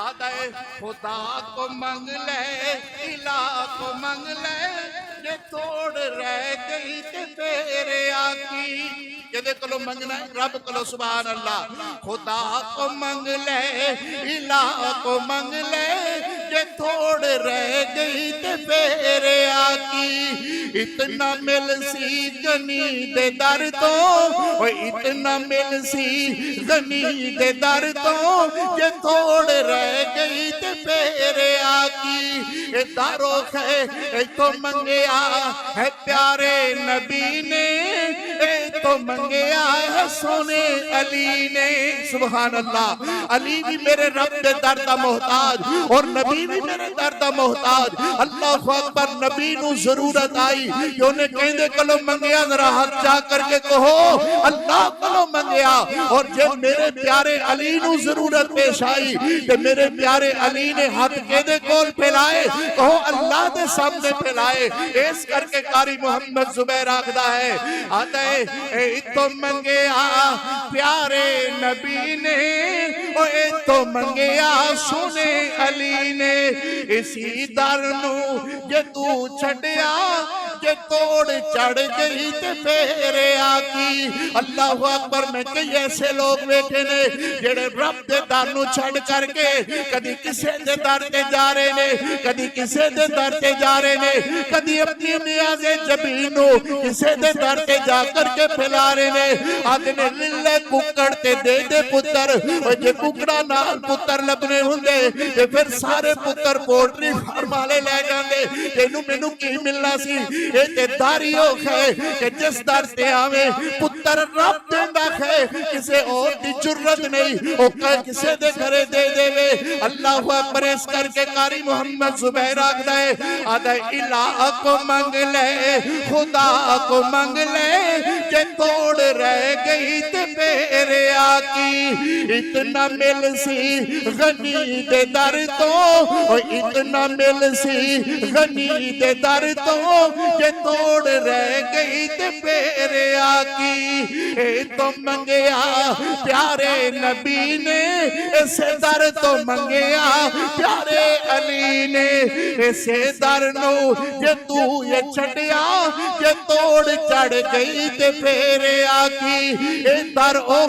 आदा है खुदा को मंग ले, इलाह को मंग ले, जे तोड़ रह गई ते तेरे आकी। जेदे कोलों मंगना है रब कोलों सुभान अल्लाह। खुदा को मंग ले, इलाह को मंग ले, जे तोड़ रह गई ते तेरे आकी। इतना मिल सी गनी दे दर तो, इतना मिल सी गनी दे दर तो, जे तोड़ रह गई ते तेरे आकी। ए दारो है तो मंगया है प्यारे नबी ने, ए तो मंगया है सोने अली ने। सुभान अल्लाह। अली भी मेरे रब दे दर दा मोहताज और नबी भी मेरे दर दा मोहताज। अल्लाह अकबर। नबी नू जरूरत आई कि उन्हें कहंदे कलो मंगया, जरा हाथ जा करके कहो अल्लाह कलो मंगया। और जब मेरे प्यारे अली नू जरूरत पेश आई तो मेरे प्यारे अली ने हाथ केदे कोल फैलाए, कहो अल्लाह दे सामने फैलाए। इस करके कारी मोहम्मद जुबैर आखदा है, आता है तो मंगया प्यारे नबी ने, ओ ए तो मंगया सोने अली ने। इसी दर नू जे तू छड़िया, जे तोड़ चढ़ गई ते फेरे आकी। अल्लाह अकबर। मैं कई ऐसे लोग वेखे ने जेड़े रब दे दर नू छड़ करके कदी किसे दे दर ते जा रहे ने, कदी किसे दे दर ते जा रहे ने, कदी अपनी नियाज़े जबीनो किसे दे दर ते जा करके फैला रहे ने। आदे ने लिल्ले कुकड़ ते दे दे पुत्र, और जे कुकड़ा नाल पुत्र लभने हुंदे ते फिर सारे पुत्र पोल्ट्री फार्म वाले ले जांदे। तेनू मैनू की मिलना सी? ए ते दारियो है कि जिस दर ते आवे पुत्र रब देंदा है, किसे और दी जुर्रत नहीं ओ किसे दे घरे दे देवे। अल्लाह अकबर। इस करके कारी मोहम्मद जुबैर आखदा है, आदा इलाह को मंग ले, खुदा को मंग ले, जे तोड़ रह गई ते मेरे आकी। इतना मिल सी गनी दे दर तो, इतना मिल सी गनी दे दर तो, जे तोड़ रह गई ते मेरे आकी। ए तो मंगया प्यारे नबी ने, इसे दर तो मंगया प्यारे अली ने। इसे दर नू जे तू ये छड़िया, जे तोड़ चढ़ गई ते फेरे आकी। ए दर ओ